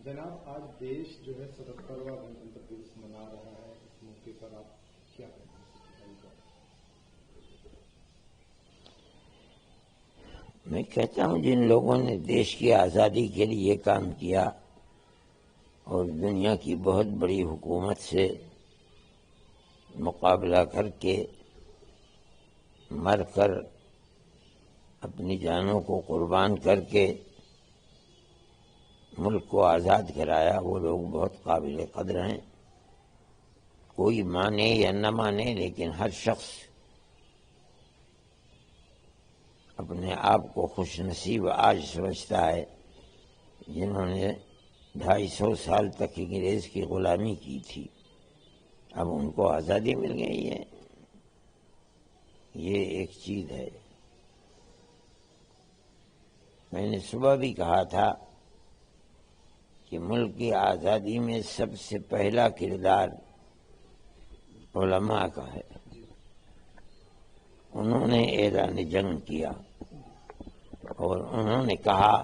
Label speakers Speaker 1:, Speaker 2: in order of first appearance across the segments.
Speaker 1: جناب آج دیش جو ہے 77واں گنتنتر دیوس منا رہا ہے، اس موقع پر آپ کیا کہیں گے؟
Speaker 2: میں کہتا ہوں جن لوگوں نے دیش کی آزادی کے لیے کام کیا اور دنیا کی بہت بڑی حکومت سے مقابلہ کر کے مر کر اپنی جانوں کو قربان کر کے ملک کو آزاد کرایا، وہ لوگ بہت قابل قدر ہیں۔ کوئی مانے یا نہ مانے، لیکن ہر شخص اپنے آپ کو خوش نصیب آج سمجھتا ہے جنہوں نے 250 سال تک انگریز کی غلامی کی تھی، اب ان کو آزادی مل گئی ہے۔ یہ ایک چیز ہے۔ میں نے صبح بھی کہا تھا کہ ملک کی آزادی میں سب سے پہلا کردار علماء کا ہے۔ انہوں نے اعلان جنگ کیا اور انہوں نے کہا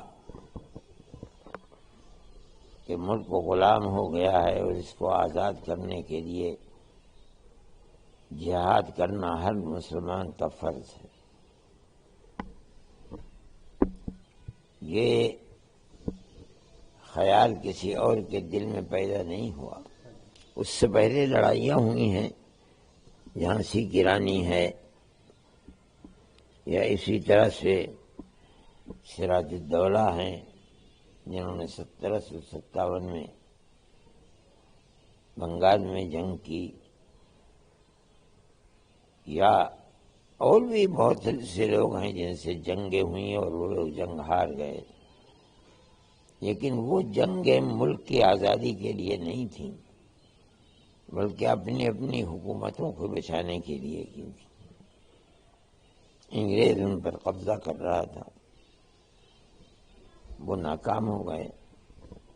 Speaker 2: کہ ملک کو غلام ہو گیا ہے اور اس کو آزاد کرنے کے لیے جہاد کرنا ہر مسلمان کا فرض ہے۔ یہ خیال کسی اور کے دل میں پیدا نہیں ہوا۔ اس سے پہلے لڑائیاں ہوئی ہیں، جھانسی کی رانی ہے، یا اسی طرح سے سراج الدولہ ہیں جنہوں نے 1757 میں بنگال میں جنگ کی، یا اور بھی بہت سے لوگ ہیں جن سے جنگیں ہوئیں اور وہ لوگ جنگ ہار گئے، لیکن وہ جنگیں ملک کی آزادی کے لیے نہیں تھیں، بلکہ اپنی اپنی حکومتوں کو بچانے کے لیے کی تھی۔ انگریز ان پر قبضہ کر رہا تھا، وہ ناکام ہو گئے،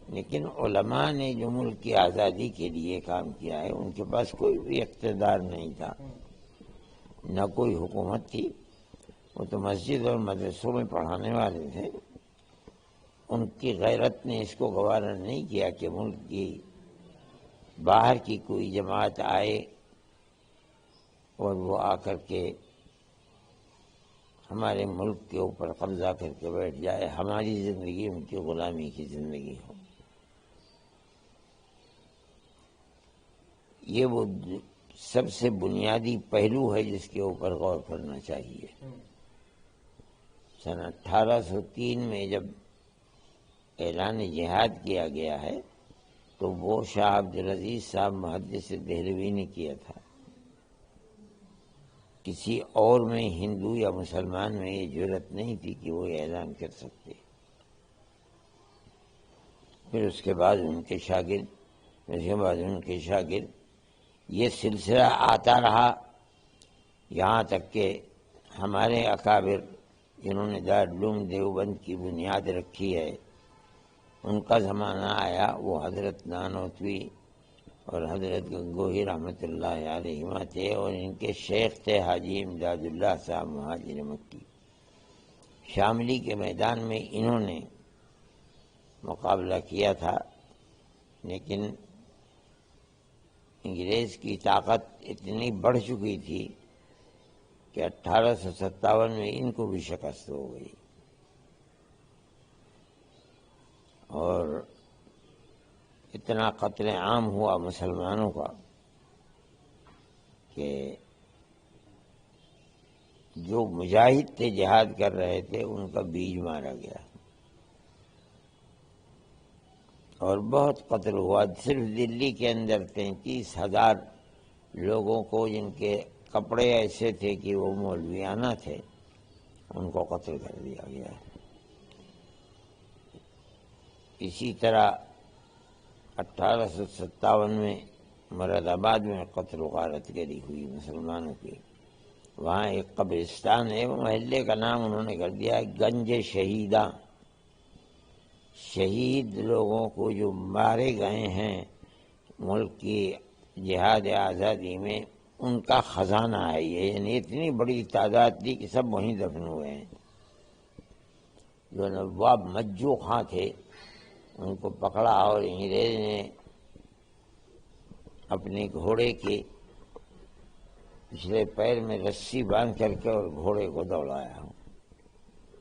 Speaker 2: لیکن علماء نے جو ملک کی آزادی کے لیے کام کیا ہے، ان کے پاس کوئی بھی اقتدار نہیں تھا، نہ کوئی حکومت تھی، وہ تو مسجد اور مدرسوں میں پڑھانے والے تھے۔ ان کی غیرت نے اس کو گوارا نہیں کیا کہ ملک کی باہر کی کوئی جماعت آئے اور وہ آ کر کے ہمارے ملک کے اوپر قبضہ کر کے بیٹھ جائے، ہماری زندگی ان کی غلامی کی زندگی ہو۔ یہ وہ سب سے بنیادی پہلو ہے جس کے اوپر غور کرنا چاہیے۔ سن 1803 میں جب اعلان جہاد کیا گیا ہے تو وہ شاہ عبدالعزیز صاحب محدث دہلوی نے کیا تھا۔ کسی اور میں، ہندو یا مسلمان میں، یہ جرات نہیں تھی کہ وہ اعلان کر سکتے۔ پھر اس کے بعد ان کے شاگرد یہ سلسلہ آتا رہا، یہاں تک کہ ہمارے اکابر جنہوں نے دارالعلوم دیوبند کی بنیاد رکھی ہے، ان کا زمانہ آیا، وہ حضرت نانوتوی اور حضرت گنگوہی رحمۃ اللہ علیہما تھے، اور ان کے شیخ تھے حاجی امداد اللہ صاحب مہاجر مکی۔ شاملی کے میدان میں انہوں نے مقابلہ کیا تھا، لیکن انگریز کی طاقت اتنی بڑھ چکی تھی کہ 1857 میں ان کو بھی شکست ہو گئی، اور اتنا قتل عام ہوا مسلمانوں کا کہ جو مجاہد تھے جہاد کر رہے تھے ان کا بیج مارا گیا، اور بہت قتل ہوا۔ صرف دلی کے اندر 33,000 لوگوں کو، جن کے کپڑے ایسے تھے کہ وہ مولویانہ تھے، ان کو قتل کر دیا گیا۔ اسی طرح 1857 میں مراد آباد میں قتل و غارت گری ہوئی مسلمانوں کی۔ وہاں ایک قبرستان ہے، وہ محلے کا نام انہوں نے کر دیا ہے گنج شہیداں۔ شہید لوگوں کو جو مارے گئے ہیں ملک کی جہاد آزادی میں، ان کا خزانہ ہے یہ، یعنی اتنی بڑی تعداد تھی کہ سب وہیں دفن ہوئے ہیں۔ جو نواب مجو خاں تھے، ان کو پکڑا اور انگریز نے اپنے گھوڑے کے پچھلے پیر میں رسی باندھ کر کے اور گھوڑے کو دوڑایا،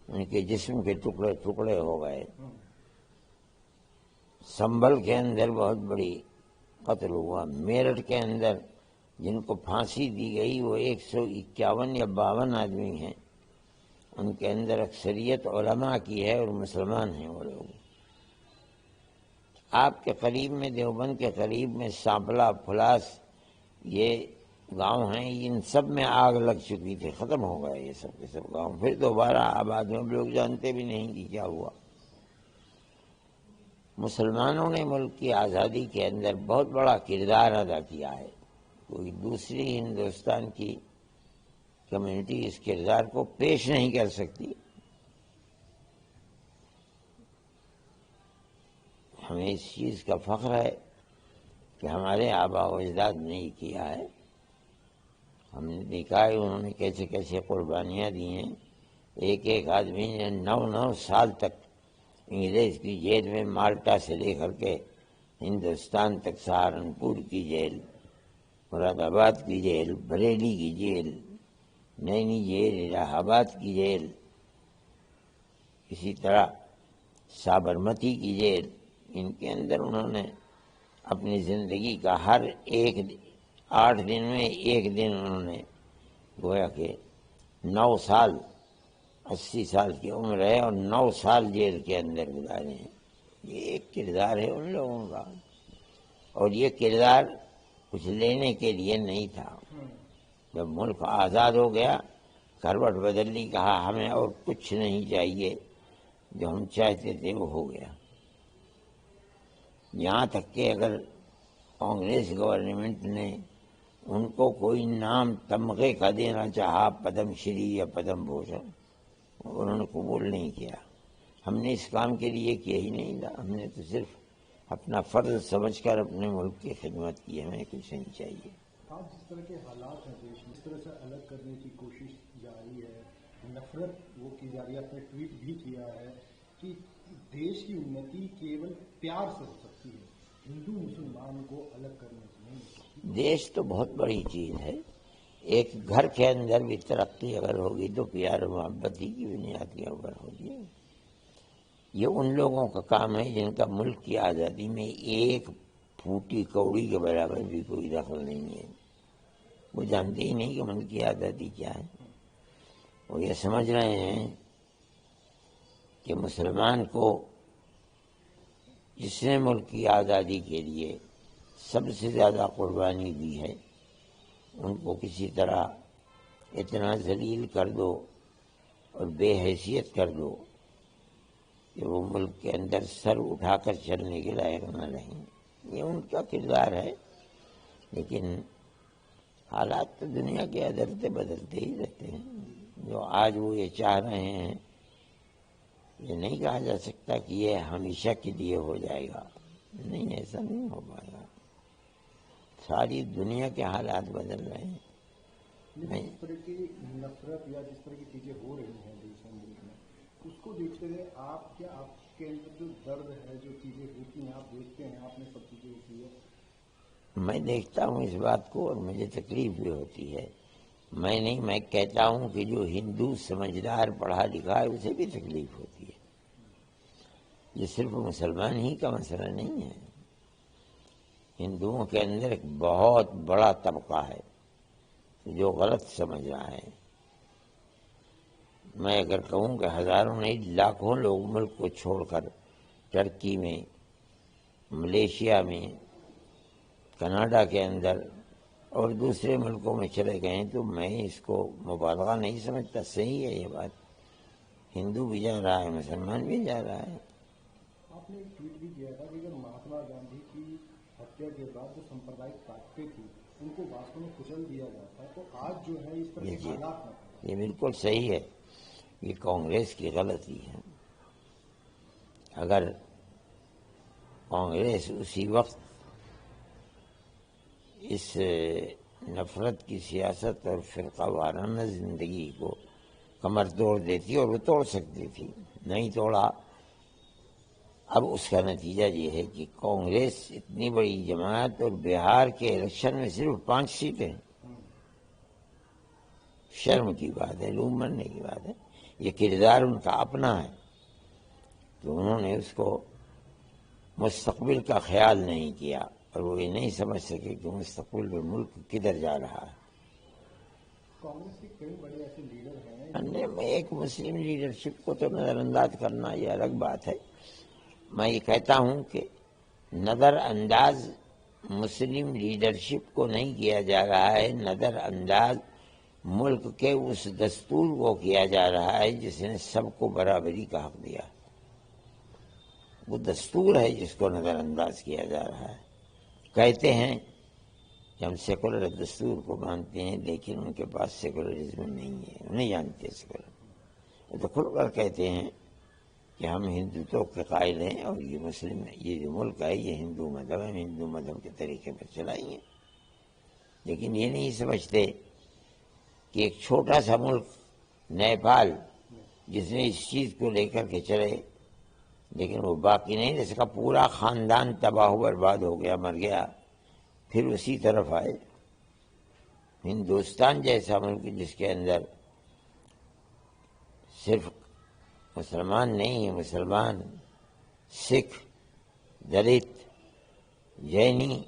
Speaker 2: ان کے جسم کے ٹکڑے ٹکڑے ہو گئے۔ سنبھل کے اندر بہت بڑی قتل ہوا۔ میرٹھ کے اندر جن کو پھانسی دی گئی وہ 151 یا 52 آدمی ہیں، ان کے اندر اکثریت علماء کی ہے اور مسلمان ہیں وہ لوگ۔ آپ کے قریب میں دیوبند کے قریب میں سانپلا، پھلاس، یہ گاؤں ہیں، ان سب میں آگ لگ چکی تھی، ختم ہو گئے یہ سب کے سب گاؤں، پھر دوبارہ آباد ہوئے، لوگ جانتے بھی نہیں کہ کیا ہوا۔ مسلمانوں نے ملک کی آزادی کے اندر بہت بڑا کردار ادا کیا ہے، کوئی دوسری ہندوستان کی کمیونٹی اس کردار کو پیش نہیں کر سکتی۔ ہمیں اس چیز کا فخر ہے کہ ہمارے آباء و اجداد نے یہ کیا ہے۔ ہم نے دیکھا ہے انہوں نے کیسے کیسے قربانیاں دی ہیں۔ ایک ایک آدمی نے 9 سال تک انگریز کی جیل میں، مالٹا سے لے کر کے ہندوستان تک، سہارنپور کی جیل، مراد آباد کی جیل، بریلی کی جیل، نینی جیل، الہ آباد کی جیل، اسی طرح سابرمتی کی جیل، ان کے اندر انہوں نے اپنی زندگی کا ہر ایک 8 دن میں ایک دن انہوں نے گویا کہ 9 سال، 80 سال کی عمر ہے اور 9 سال جیل کے اندر گزارے ہیں۔ یہ ایک کردار ہے ان لوگوں کا، اور یہ کردار کچھ لینے کے لیے نہیں تھا۔ جب ملک آزاد ہو گیا، کروٹ بدل لی، کہا ہمیں اور کچھ نہیں چاہیے، جو ہم چاہتے تھے وہ ہو گیا۔ یہاں تک کہ اگر کانگریس گورنمنٹ نے ان کو کوئی نام تمغے کا دینا چاہا، پدم شری یا پدم بھوشن، انہوں نے قبول نہیں کیا۔ ہم نے اس کام کے لیے کیا ہی نہیں تھا، ہم نے تو صرف اپنا فرض سمجھ کر اپنے ملک کی خدمت کی، ہمیں کچھ نہیں چاہیے۔
Speaker 1: آج جس طرح کے حالات ہیں دیش میں، اس طرح سے الگ کرنے کی کوشش جاری ہے، نفرت وہ کی جا رہی ہے۔ آپ نے ٹویٹ بھی کیا ہے کہ دیش کی انتی کیول پیار سے ہو سکتی ہے، ہندو مسلمان کو الگ کرنے سے نہیں ہو سکتی۔
Speaker 2: دیش تو بہت بڑی چیز ہے، ایک گھر کے اندر بھی ترقی اگر ہوگی تو پیار و محبت ہی کی بنیاد کے اوپر ہوگی۔ یہ ان لوگوں کا کام ہے جن کا ملک کی آزادی میں ایک پھوٹی کوڑی کے برابر بھی کوئی دخل نہیں ہے۔ وہ جانتے ہی نہیں کہ ملک کی آزادی کیا ہے۔ وہ یہ سمجھ رہے ہیں کہ مسلمان کو جس نے ملک کی آزادی کے لیے سب سے زیادہ قربانی دی ہے، ان کو کسی طرح اتنا ذلیل کر دو اور بے حیثیت کر دو کہ وہ ملک کے اندر سر اٹھا کر چلنے کے لائق نہ رہیں۔ یہ ان کا کردار ہے، لیکن حالات تو دنیا کے ادرتے بدلتے ہی رہتے ہیں۔ جو آج وہ یہ چاہ رہے ہیں، یہ نہیں کہا جا سکتا کہ یہ ہمیشہ کے لیے ہو جائے گا، نہیں، ایسا نہیں ہو پائے گا۔ ساری دنیا کے حالات بدل رہے ہیں۔
Speaker 1: جس طرح کی نفرت یا جس طرح کی چیزیں ہو رہی ہیں دیش میں، ملک میں، اس کو دیکھتے ہوئے آپ کے اندر جو درد ہے، جو چیزیں ہوتی ہیں، آپ دیکھتے ہیں، آپ نے سب چیزیں ہوتی ہے؟
Speaker 2: میں دیکھتا ہوں اس بات کو اور مجھے تکلیف بھی ہوتی ہے۔ میں کہتا ہوں کہ جو ہندو سمجھدار پڑھا لکھا ہے اسے بھی تکلیف ہوتی ہے۔ یہ صرف مسلمان ہی کا مسئلہ نہیں ہے، ہندوؤں کے اندر ایک بہت بڑا طبقہ ہے جو غلط سمجھ رہا ہے۔ میں اگر کہوں کہ ہزاروں نہیں لاکھوں لوگ ملک کو چھوڑ کر ترکی میں، ملیشیا میں، کینیڈا کے اندر اور دوسرے ملکوں میں چلے گئے ہیں، تو میں اس کو مبالغہ نہیں سمجھتا، صحیح ہے یہ بات۔ ہندو بھی جا رہا ہے، مسلمان بھی جا رہا ہے۔
Speaker 1: آپ نے ایک ٹویٹ بھی کیا تھا کہ اگر مہاتما گاندھی کی ہتیا کے بعد جو سمپردائک طاقتیں تھیں ان کو واستو میں کچل دیا جاتا ہے، تو آج جو ہے اس طرح کے حالات نہ ہوں۔
Speaker 2: یہ بالکل صحیح ہے، یہ کانگریس کی غلطی ہے۔ اگر کانگریس اسی وقت اس نفرت کی سیاست اور فرقہ وارانہ زندگی کو کمر توڑ دیتی، اور وہ توڑ سکتی تھی، نہیں توڑا۔ اب اس کا نتیجہ یہ ہے کہ کانگریس اتنی بڑی جماعت اور بہار کے الیکشن میں صرف 5 سیٹیں، شرم کی بات ہے، لوم مرنے کی بات ہے۔ یہ کردار ان کا اپنا ہے کہ انہوں نے اس کو مستقبل کا خیال نہیں کیا اور وہ یہ نہیں سمجھ سکے کہ مستقبل میں ملک کدھر جا رہا ہے۔
Speaker 1: کانگریس کے کئی بڑے ایسے لیڈر ہیں
Speaker 2: میں ایک مسلم لیڈرشپ کو تو نظر انداز کرنا یہ الگ بات ہے۔ میں یہ کہتا ہوں کہ نظر انداز مسلم لیڈرشپ کو نہیں کیا جا رہا ہے، نظر انداز ملک کے اس دستور کو کیا جا رہا ہے جس نے سب کو برابری کا حق دیا۔ وہ دستور ہے جس کو نظر انداز کیا جا رہا ہے۔ کہتے ہیں کہ ہم سیکولر دستور کو مانتے ہیں، لیکن ان کے پاس سیکولرزم نہیں ہے، وہ نہیں جانتے سیکولر۔ وہ تو کھل کر کہتے ہیں کہ ہم ہندوتو کے قائل ہیں اور یہ مسلم یہ جو ملک ہے یہ ہندو مذہب ہے، ہندو مذہب کے طریقے پر چلائیں گے، لیکن یہ نہیں سمجھتے کہ ایک چھوٹا سا ملک نیپال جس نے اس چیز کو لے کر کے چلے، لیکن وہ باقی نہیں رہ سکا، پورا خاندان تباہ و برباد ہو گیا، مر گیا، پھر اسی طرف آئے۔ ہندوستان جیسا ملک جس کے اندر صرف مسلمان نہیں ہے، مسلمان، سکھ، دلت، جینی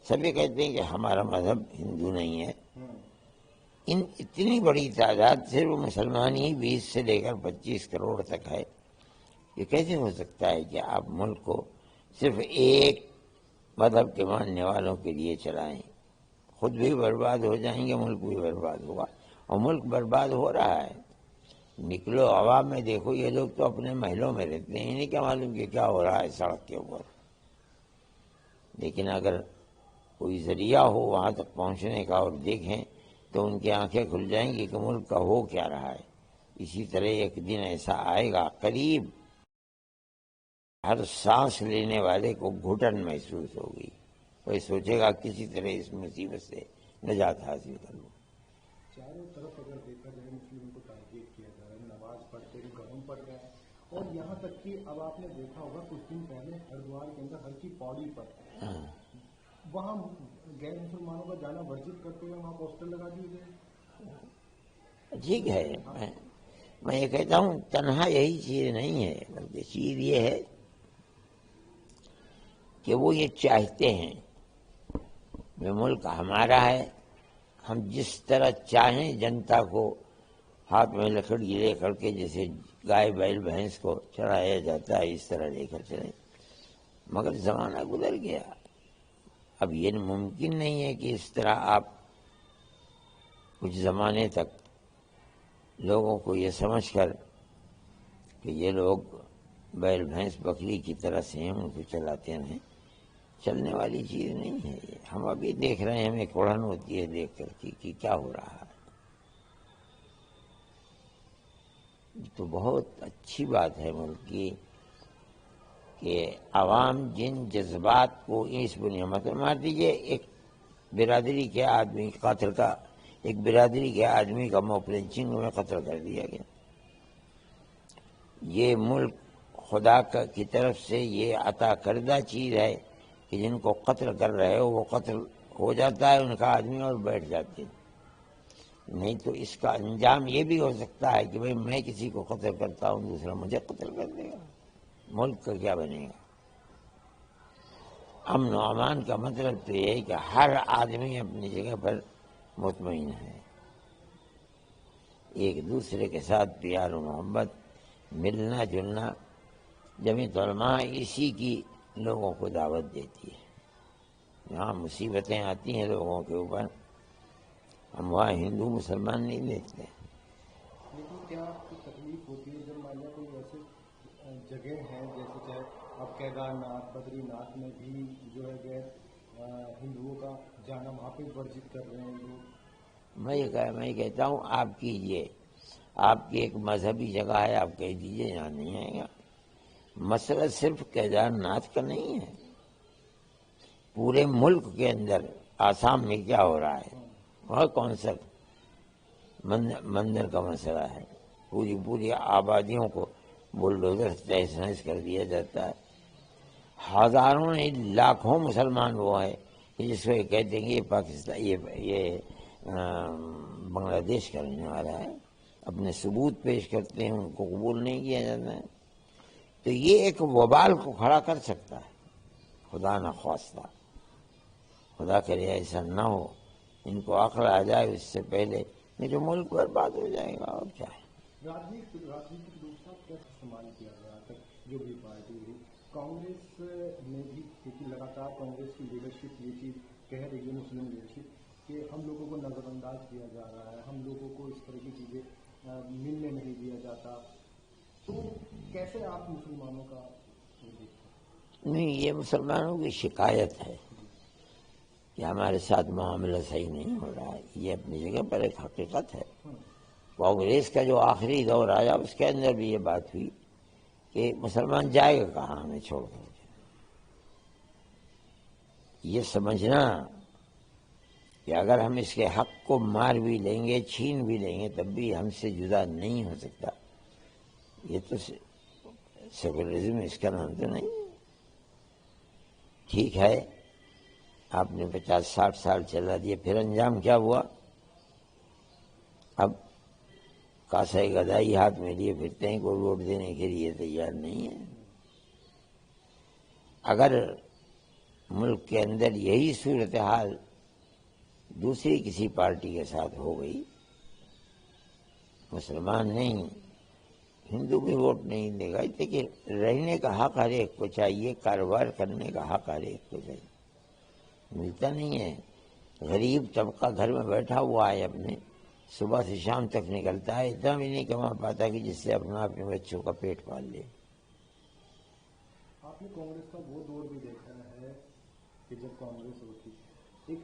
Speaker 2: سبھی کہتے ہیں کہ ہمارا مذہب ہندو نہیں ہے۔ ان اتنی بڑی تعداد صرف مسلمان ہی 20 سے لے کر 25 کروڑ تک ہے۔ یہ کیسے ہو سکتا ہے کہ آپ ملک کو صرف ایک مذہب کے ماننے والوں کے لیے چلائیں؟ خود بھی برباد ہو جائیں گے، ملک بھی برباد ہوگا، اور ملک برباد ہو رہا ہے۔ نکلو عوام میں دیکھو، یہ لوگ تو اپنے محلوں میں رہتے ہیں، انہیں کیا معلوم کہ کیا ہو رہا ہے سڑک کے اوپر۔ لیکن اگر کوئی ذریعہ ہو وہاں تک پہنچنے کا اور دیکھیں تو ان کی آنکھیں کھل جائیں گی کہ ملک کا ہو کیا رہا ہے۔ اسی طرح ایک دن ایسا آئے گا قریب، ہر سانس لینے والے کو گھٹن محسوس ہوگی، وہ سوچے گا کسی طرح اس مصیبت سے نجات حاصل کر لوں۔
Speaker 1: چاروں طرف اگر دیکھا جائے مسلموں کو ٹارگیٹ کیا جا رہا ہے، نماز پڑھتے ہوئے گرم پڑ رہا ہے، اور یہاں تک کہ اب آپ نے دیکھا ہوگا کچھ دن پہلے ہریدوار کے اندر ہر کی پوڑی پر وہاں غیر مسلمانوں کا جانا ورجت کرتے ہوئے وہاں پوسٹر لگا دیے گئے۔
Speaker 2: ٹھیک ہے، میں یہ کہتا ہوں تنہا یہی چیز نہیں ہے، بلکہ چیز یہ ہے کہ وہ یہ چاہتے ہیں کہ ملک ہمارا ہے، ہم جس طرح چاہیں جنتا کو ہاتھ میں لکڑی لے کر کے جیسے گائے بیل بھینس کو چڑھایا جاتا ہے اس طرح لے کر چلیں۔ مگر زمانہ گزر گیا، اب یہ ممکن نہیں ہے کہ اس طرح آپ کچھ زمانے تک لوگوں کو یہ سمجھ کر کہ یہ لوگ بیل بھینس بکری کی طرح سے ہیں ان کو چلاتے رہیں۔ چلنے والی چیز نہیں ہے یہ۔ ہم ابھی دیکھ رہے ہیں، ہمیں کڑھن ہوتی ہے دیکھ کر کہ کیا ہو رہا ہے۔ تو بہت اچھی بات ہے ملک کی کہ عوام جن جذبات کو اس بنیاد پر مار دیجیے، ایک برادری کے آدمی قاتل کا، ایک برادری کے آدمی کا موپ لنچنگ میں قتل کر دیا گیا۔ یہ ملک خدا کی طرف سے یہ عطا کردہ چیز ہے کہ جن کو قتل کر رہے ہو وہ قتل ہو جاتا ہے ان کا آدمی اور بیٹھ جاتے ہیں۔ نہیں تو اس کا انجام یہ بھی ہو سکتا ہے کہ بھئی میں کسی کو قتل کرتا ہوں دوسرا مجھے قتل کر دے گا، ملک کا کیا بنے گا؟ امن و امان کا مطلب تو یہ ہے کہ ہر آدمی اپنی جگہ پر مطمئن ہے، ایک دوسرے کے ساتھ پیار و محبت، ملنا جلنا۔ جمعیت علماء اسی کی لوگوں کو دعوت دیتی ہے۔ یہاں مصیبتیں آتی ہیں لوگوں کے اوپر، ہم وہاں ہندو مسلمان نہیں دیکھتے۔
Speaker 1: لیکن کیا آپ کو تکلیف ہوتی ہے جب مان لیا کوئی ایسے جگہ ہیں جیسے چاہے اب کیدار ناتھ، بدری ناتھ میں بھی جو ہے غیر ہندوؤں کا جانا وہاں پہ ورجت کر رہے ہیں لوگ؟
Speaker 2: میں کہتا ہوں آپ کیجئے، آپ کی ایک مذہبی جگہ ہے، آپ کہہ دیجئے یہاں نہیں آئے گا۔ مسئلہ صرف کیدار ناتھ کا نہیں ہے، پورے ملک کے اندر آسام میں کیا ہو رہا ہے، وہاں کون سا مندر کا مسئلہ ہے، پوری آبادیوں کو بلڈوزر تحس نحس کر دیا جاتا ہے۔ ہزاروں نہیں لاکھوں مسلمان وہ ہے کہ جس کو یہ کہتے ہیں کہ یہ پاکستان یہ بنگلہ دیش کا رہنے والا ہے، اپنے ثبوت پیش کرتے ہیں، ان کو قبول نہیں کیا جاتا ہے. تو یہ ایک وبال کو کھڑا کر سکتا ہے. خدا نخواستہ، خدا کرے ایسا نہ ہو، ان کو عقل آ جائے اس سے پہلے میرے ملک برباد ہو جائے گا. اور کیا ہے.
Speaker 1: راجنیتک دوسرا کیسے استعمال کیا گیا تک جو بھی پارٹی ہوئی کانگریس نے بھی، کیونکہ لگاتار کانگریس کی لیڈرشپ یہ چیز کہہ رہی ہے، مسلم لیڈرشپ، کہ ہم لوگوں کو نظر انداز کیا جا رہا ہے، ہم لوگوں کو اس طرح کی چیزیں ملنے نہیں دیا جاتا. تو کیسے آپ مسلمانوں کا دیکھتے ہیں؟
Speaker 2: نہیں، یہ مسلمانوں کی شکایت ہے کہ ہمارے ساتھ معاملہ صحیح نہیں ہو رہا ہے. یہ اپنی جگہ پر ایک حقیقت ہے. کانگریس کا جو آخری دور آیا اس کے اندر بھی یہ بات ہوئی کہ مسلمان جائے گا کہاں ہمیں چھوڑ کر. یہ سمجھنا کہ اگر ہم اس کے حق کو مار بھی لیں گے، چھین بھی لیں گے، تب بھی ہم سے جدا نہیں ہو سکتا، یہ تو سیکولرزم اس کا نام تو نہیں. ٹھیک ہے، آپ نے 50-60 سال چلا دیا، پھر انجام کیا ہوا؟ اب کاسہ گدائی ہاتھ میں لیے پھرتے ہیں، کوئی ووٹ دینے کے لیے تیار نہیں ہے. اگر ملک کے اندر یہی صورتحال دوسری کسی پارٹی کے ساتھ ہو گئی، مسلمان نہیں، ہندو بھی ووٹ نہیں دے گا، لیکن رہنے کا حق ہر ایک کو چاہیے، کاروبار کرنے کا حق ہر ایک کو چاہیے. ملتا نہیں ہے. غریب طبقہ گھر میں بیٹھا ہوا ہے، اپنے صبح سے شام تک نکلتا ہے، اتنا بھی نہیں کما پاتا کہ جس سے اپنے بچوں کا پیٹ پال لے.
Speaker 1: آپ نے کانگریس کا وہ دور بھی دیکھا ہے کہ جب کانگریس ہوتی، ایک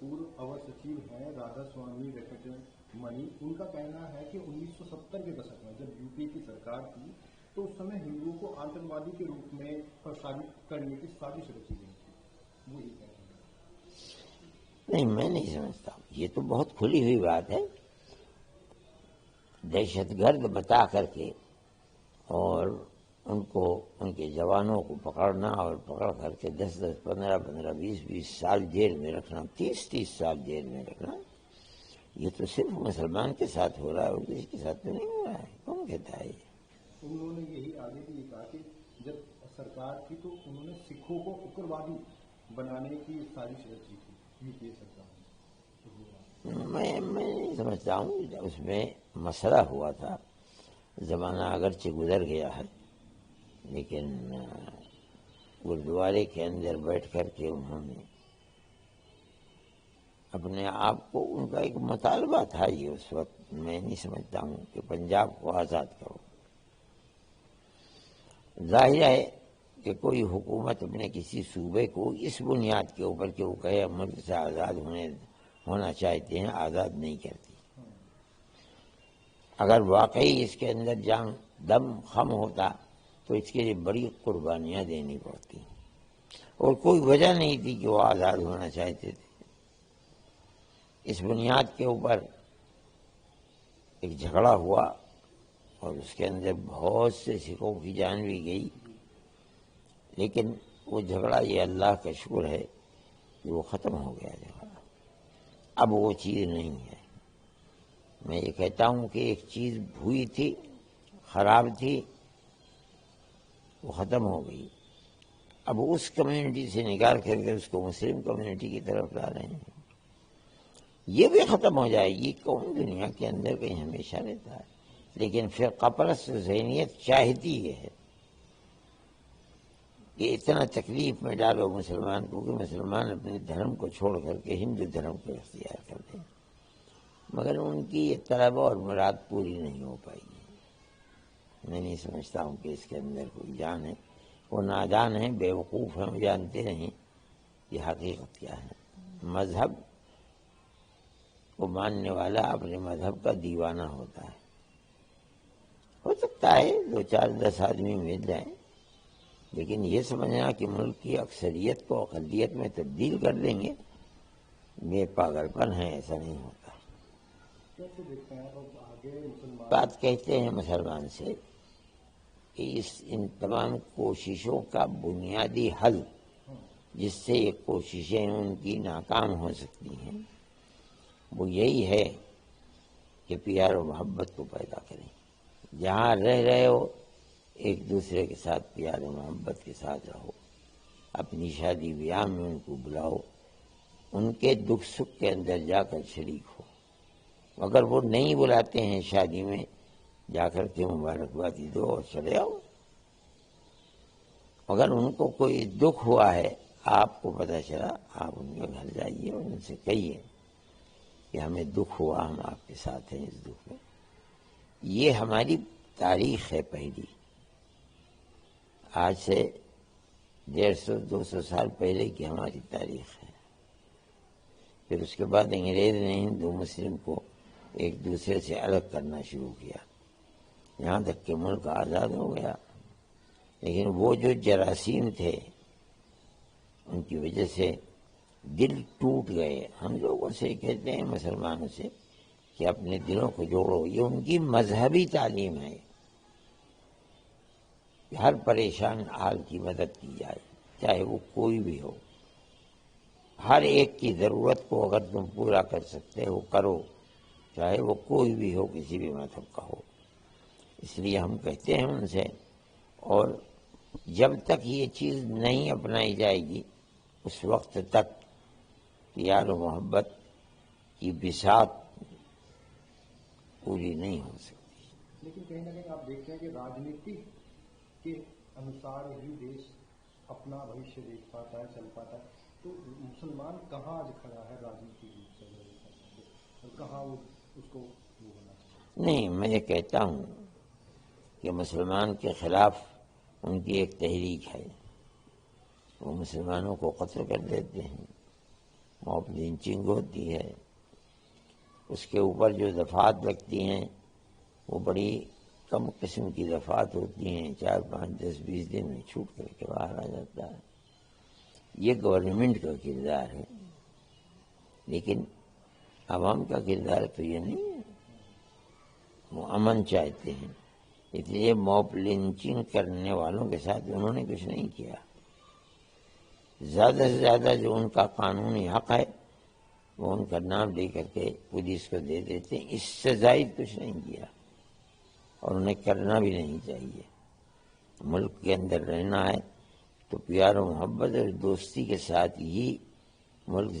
Speaker 1: پورو اور سچیو ہیں رادھا سوامی وینکٹرمنی، ان کا کہنا ہے کہ 1970 کے دشک میں جب یو پی کی سرکار تھی تو اس سمے ہندوؤں کو آتنکوادی کے روپ میں پرسالت کرنے کی سازش رچی گئی تھی. وہی کہتے ہیں.
Speaker 2: نہیں، میں نہیں سمجھتا. یہ تو بہت کھلی ہوئی بات ہے. دہشت گرد بتا کر کے اور ان کو، ان کے جوانوں کو پکڑنا اور پکڑ کر کے 10-10, 15-15, 20-20 سال جیل میں رکھنا، 30-30 سال جیل میں رکھنا، یہ تو صرف مسلمان کے ساتھ ہو رہا ہے اور کسی کے ساتھ تو نہیں ہو رہا ہے. کون کہتا ہے یہ؟
Speaker 1: انہوں نے یہی آگے بھی کہا کہ جب سرکار تھی تو انہوں نے سکھوں کو اگروادی بنانے کی سازش رچی تھی یو پی اے سرکار نے.
Speaker 2: میں نہیں سمجھتا ہوں. اس میں مسئلہ ہوا تھا، زمانہ اگرچہ گزر گیا ہے، لیکن گردوارے کے اندر بیٹھ کر کے انہوں نے اپنے آپ کو، ان کا ایک مطالبہ تھا یہ اس وقت، میں نہیں سمجھتا ہوں کہ پنجاب کو آزاد کرو. ظاہر ہے کہ کوئی حکومت اپنے کسی صوبے کو اس بنیاد کے اوپر کہ وہ کہے ملک سے آزاد ہونا چاہتے ہیں، آزاد نہیں کرتی. اگر واقعی اس کے اندر جان دم خم ہوتا تو اس کے لیے بڑی قربانیاں دینی پڑتی، اور کوئی وجہ نہیں تھی کہ وہ آزاد ہونا چاہتے تھے. اس بنیاد کے اوپر ایک جھگڑا ہوا اور اس کے اندر بہت سے سکھوں کی جان بھی گئی، لیکن وہ جھگڑا، یہ اللہ کا شکر ہے کہ وہ ختم ہو گیا جھگڑا. اب وہ چیز نہیں ہے. میں یہ کہتا ہوں کہ ایک چیز ہوئی تھی، خراب تھی، وہ ختم ہو گئی. اب اس کمیونٹی سے نکال کر کے اس کو مسلم کمیونٹی کی طرف لا رہے ہیں. یہ بھی ختم ہو جائے گی. کون دنیا کے اندر کہیں ہمیشہ رہتا ہے؟ لیکن فرقہ پرست ذہنیت چاہتی یہ ہے کہ اتنا تکلیف میں ڈالو مسلمان کو کہ مسلمان اپنے دھرم کو چھوڑ کر کے ہندو دھرم کو اختیار کر دیں. مگر ان کی یہ طلب اور مراد پوری نہیں ہو پائے گی. میں نہیں سمجھتا ہوں کہ اس کے اندر کوئی جان ہے. وہ نادان ہیں، بے وقوف ہیں، وہ جانتے نہیں یہ حقیقت کیا ہے. مذہب کو ماننے والا اپنے مذہب کا دیوانہ ہوتا ہے. ہو سکتا ہے 2-4-10 آدمی مل جائیں، لیکن یہ سمجھنا کہ ملک کی اکثریت کو اقلیت میں تبدیل کر دیں گے، یہ پاگل پن ہے. ایسا نہیں ہوتا.
Speaker 1: کیسے دیکھتے ہیں اب آگے مسلمان
Speaker 2: بات کہتے ہیں مسلمان سے کہ ان تمام کوششوں کا بنیادی حل جس سے یہ کوششیں ان کی ناکام ہو سکتی ہیں وہ یہی ہے کہ پیار و محبت کو پیدا کریں. جہاں رہ رہے ہو ایک دوسرے کے ساتھ پیار و محبت کے ساتھ رہو، اپنی شادی بیاہ میں ان کو بلاؤ، ان کے دکھ سکھ کے اندر جا کر شریک ہو. اگر وہ نہیں بلاتے ہیں شادی میں، جا کر کے مبارکبادی دو اور چلے آؤ. اگر ان کو کوئی دکھ ہوا ہے، آپ کو پتہ چلا، آپ ان کے گھر جائیے اور ان سے کہیے کہ ہمیں دکھ ہوا، ہم آپ کے ساتھ ہیں اس دکھ میں. یہ ہماری تاریخ ہے پہلی. آج سے 150-200 سال پہلے کی ہماری تاریخ ہے. پھر اس کے بعد انگریز نے ہندو مسلم کو ایک دوسرے سے الگ کرنا شروع کیا، یہاں تک کہ ملک آزاد ہو گیا. لیکن وہ جو جراثیم تھے ان کی وجہ سے دل ٹوٹ گئے. ہم لوگوں سے کہتے ہیں مسلمانوں سے کہ اپنے دلوں کو جوڑو. یہ ان کی مذہبی تعلیم ہے کہ ہر پریشان حال کی مدد کی جائے، چاہے وہ کوئی بھی ہو. ہر ایک کی ضرورت کو اگر تم پورا کر سکتے ہو کرو، چاہے وہ کوئی بھی ہو، کسی بھی مذہب کا ہو. اس لیے ہم کہتے ہیں ان سے، اور جب تک یہ چیز نہیں اپنائی جائے گی اس وقت تک پیار و محبت کی بساط پوری نہیں ہو سکتی.
Speaker 1: لیکن کہیں نہ کہیں آپ دیکھتے ہیں کہ راجنیتی کے انوسار ہی دیش اپنا بھوشیہ دیکھ پاتا ہے، چل پاتا ہے. تو مسلمان کہاں آج کھڑا ہے راجنیتی روپ سے، اور کہاں وہ اس کو وہ ہونا چاہیے؟
Speaker 2: نہیں، میں یہ کہتا ہوں کہ مسلمان کے خلاف ان کی ایک تحریک ہے. وہ مسلمانوں کو قتل کر دیتے ہیں، موب لنچنگ ہوتی ہے. اس کے اوپر جو دفعات لگتی ہیں وہ بڑی کم قسم کی دفعات ہوتی ہیں، 4 5 10 20 دن میں چھوٹ کر کے باہر آ جاتا ہے. یہ گورنمنٹ کا کردار ہے، لیکن عوام کا کردار تو یہ نہیں ہے. وہ امن چاہتے ہیں، اس لیے موب لنچنگ کرنے والوں کے ساتھ انہوں نے کچھ نہیں کیا. زیادہ سے زیادہ جو ان کا قانونی حق ہے وہ ان کا نام لے کر کے پولیس کو دے دیتے ہیں. اس سے زائد کچھ نہیں کیا، اور انہیں کرنا بھی نہیں چاہیے. ملک کے اندر رہنا ہے تو پیار و محبت اور دوستی کے ساتھ ہی ملک